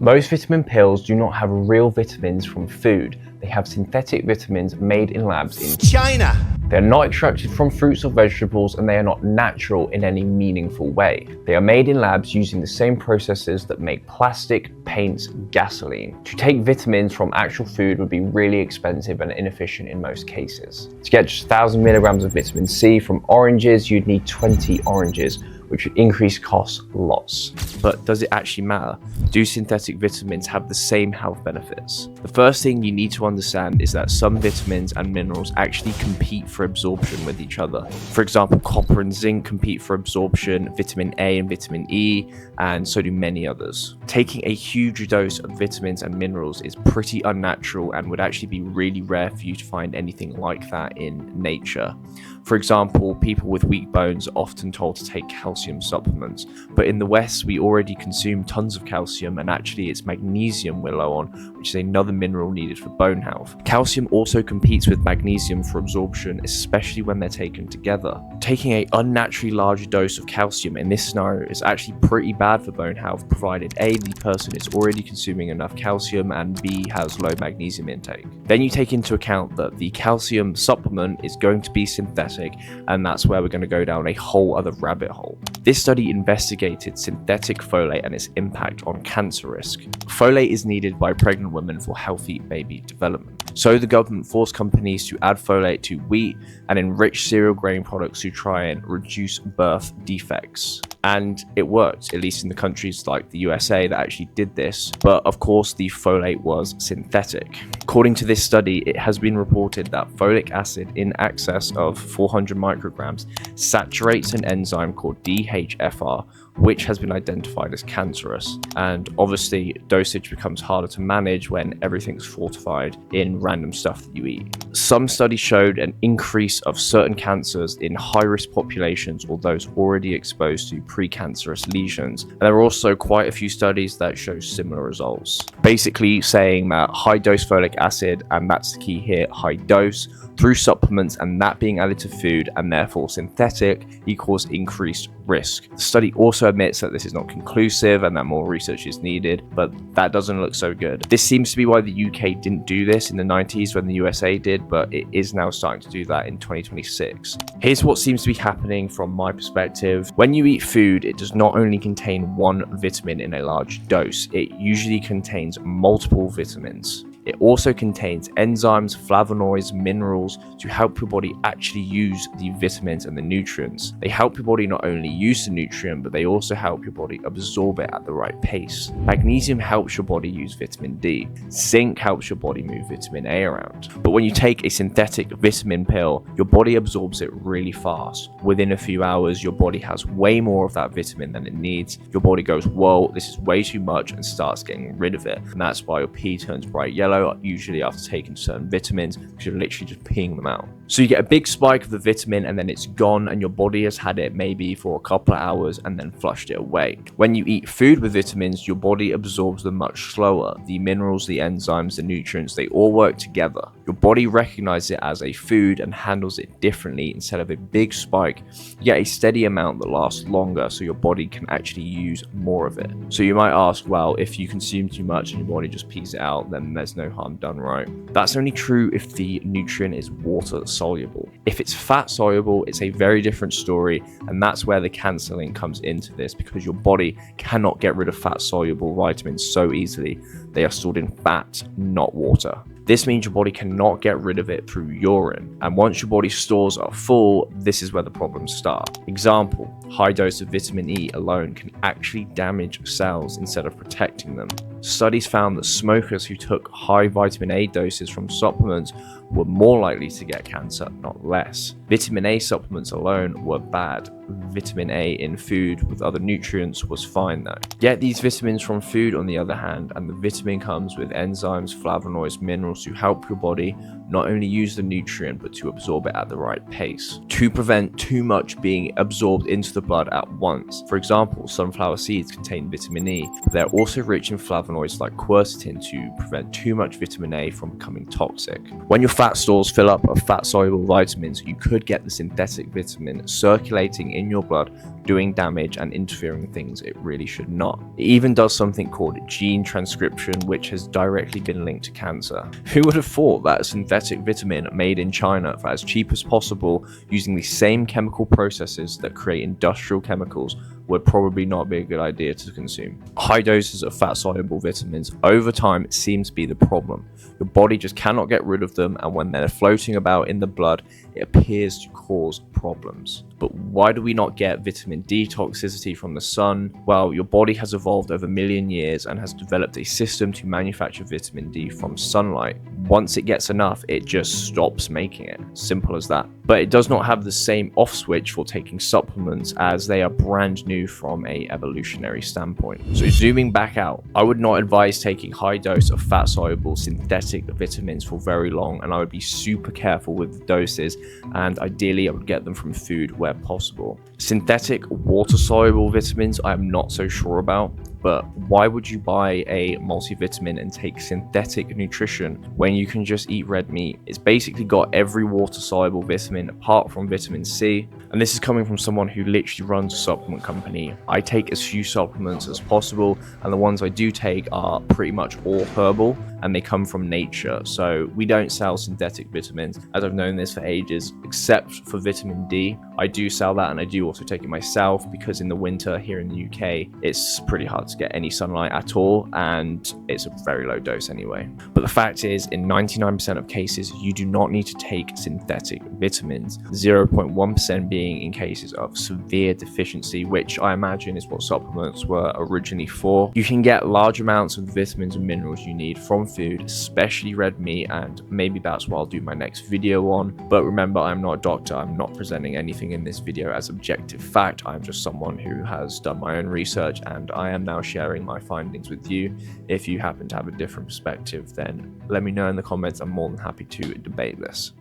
Most vitamin pills do not have real vitamins from food. They have synthetic vitamins made in labs in China. They are not extracted from fruits or vegetables, and they are not natural in any meaningful way. They are made in labs using the same processes that make plastic, paints, gasoline. To take vitamins from actual food would be really expensive and inefficient in most cases. To get just 1,000 milligrams of vitamin C from oranges, you'd need 20 oranges, which would increase costs lots. But does it actually matter? Do synthetic vitamins have the same health benefits? The first thing you need to understand is that some vitamins and minerals actually compete for absorption with each other. For example, copper and zinc compete for absorption, vitamin A and vitamin E, and so do many others. Taking a huge dose of vitamins and minerals is pretty unnatural and would actually be really rare for you to find anything like that in nature. For example, people with weak bones are often told to take calcium supplements, but in the West we already consume tons of calcium, and actually it's magnesium we're low on, which is another mineral needed for bone health. Calcium also competes with magnesium for absorption, especially when they're taken together. Taking an unnaturally large dose of calcium in this scenario is actually pretty bad for bone health, provided A, the person is already consuming enough calcium, and B, has low magnesium intake. Then you take into account that the calcium supplement is going to be synthetic, and that's where we're going to go down a whole other rabbit hole. This study investigated synthetic folate and its impact on cancer risk. Folate is needed by pregnant women for healthy baby development. So the government forced companies to add folate to wheat and enrich cereal grain products to try and reduce birth defects. And it worked, at least in the countries like the USA that actually did this. But of course, the folate was synthetic. According to this study, it has been reported that folic acid in excess of 400 micrograms saturates an enzyme called DHFR, which has been identified as cancerous. And obviously, dosage becomes harder to manage when everything's fortified in random stuff that you eat. Some studies showed an increase of certain cancers in high-risk populations or those already exposed to precancerous lesions. And there are also quite a few studies that show similar results. Basically saying that high-dose folic acid, and that's the key here, high dose, through supplements and that being added to food and therefore synthetic equals increased risk. The study also admits that this is not conclusive and that more research is needed, but that doesn't look so good. This seems to be why the UK didn't do this in the 90s when the USA did, but it is now starting to do that in 2026. Here's what seems to be happening from my perspective. When you eat food, it does not only contain one vitamin in a large dose, it usually contains multiple vitamins. It also contains enzymes, flavonoids, minerals to help your body actually use the vitamins and the nutrients. They help your body not only use the nutrient, but they also help your body absorb it at the right pace. Magnesium helps your body use vitamin D. Zinc helps your body move vitamin A around. But when you take a synthetic vitamin pill, your body absorbs it really fast. Within a few hours, your body has way more of that vitamin than it needs. Your body goes, whoa, this is way too much, and starts getting rid of it. And that's why your pee turns bright yellow, usually after taking certain vitamins, because you're literally just peeing them out. So you get a big spike of the vitamin and then it's gone, and your body has had it maybe for a couple of hours and then flushed it away. When you eat food with vitamins, your body absorbs them much slower. The minerals, the enzymes, the nutrients, they all work together. Your body recognizes it as a food and handles it differently. Instead of a big spike, you get a steady amount that lasts longer, so your body can actually use more of it. So you might ask, well, if you consume too much and your body just pees it out, then there's no harm done, right? That's only true if the nutrient is water soluble. If it's fat soluble, it's a very different story, and that's where the cancer link comes into this, because your body cannot get rid of fat soluble vitamins so easily. They are stored in fat, not water. This means your body cannot get rid of it through urine, and once your body's stores are full, this is where the problems start. Example, high dose of vitamin E alone can actually damage cells instead of protecting them. Studies found that smokers who took high vitamin A doses from supplements were more likely to get cancer, not less. Vitamin A supplements alone were bad. Vitamin A in food with other nutrients was fine though. Get these vitamins from food on the other hand, and the vitamin comes with enzymes, flavonoids, minerals to help your body not only use the nutrient but to absorb it at the right pace, to prevent too much being absorbed into the blood at once. For example, sunflower seeds contain vitamin E, but they're also rich in flavonoids like quercetin to prevent too much vitamin A from becoming toxic. When your fat stores fill up of fat-soluble vitamins, you could get the synthetic vitamin circulating in your blood doing damage and interfering with things it really should not. It even does something called gene transcription, which has directly been linked to cancer. Who would have thought that a synthetic vitamin made in China for as cheap as possible, using the same chemical processes that create industrial chemicals, would probably not be a good idea to consume. High doses of fat-soluble vitamins over time seems to be the problem. Your body just cannot get rid of them, and when they're floating about in the blood, it appears to cause problems. But why do we not get vitamin D toxicity from the sun? Well, your body has evolved over a million years and has developed a system to manufacture vitamin D from sunlight. Once it gets enough, it just stops making it. Simple as that. But it does not have the same off switch for taking supplements, as they are brand new from a evolutionary standpoint. So zooming back out, I would not advise taking high dose of fat soluble synthetic vitamins for very long, and I would be super careful with the doses, and ideally I would get them from food where possible. Synthetic water soluble vitamins I am not so sure about, but why would you buy a multivitamin and take synthetic nutrition when you can just eat red meat? It's basically got every water soluble vitamin apart from vitamin C. And this is coming from someone who literally runs a supplement company. I take as few supplements as possible, and the ones I do take are pretty much all herbal, and they come from nature. So we don't sell synthetic vitamins, as I've known this for ages, except for vitamin D. I do sell that, and I do also take it myself, because in the winter here in the UK, it's pretty hard to get any sunlight at all, and it's a very low dose anyway. But the fact is, in 99% of cases, you do not need to take synthetic vitamins, 0.1% being in cases of severe deficiency, which I imagine is what supplements were originally for. You can get large amounts of the vitamins and minerals you need from food, especially red meat, and maybe that's what I'll do my next video on. But remember, I'm not a doctor. I'm not presenting anything in this video as objective fact. I'm just someone who has done my own research, and I am now sharing my findings with you. If you happen to have a different perspective, then let me know in the comments. I'm more than happy to debate this.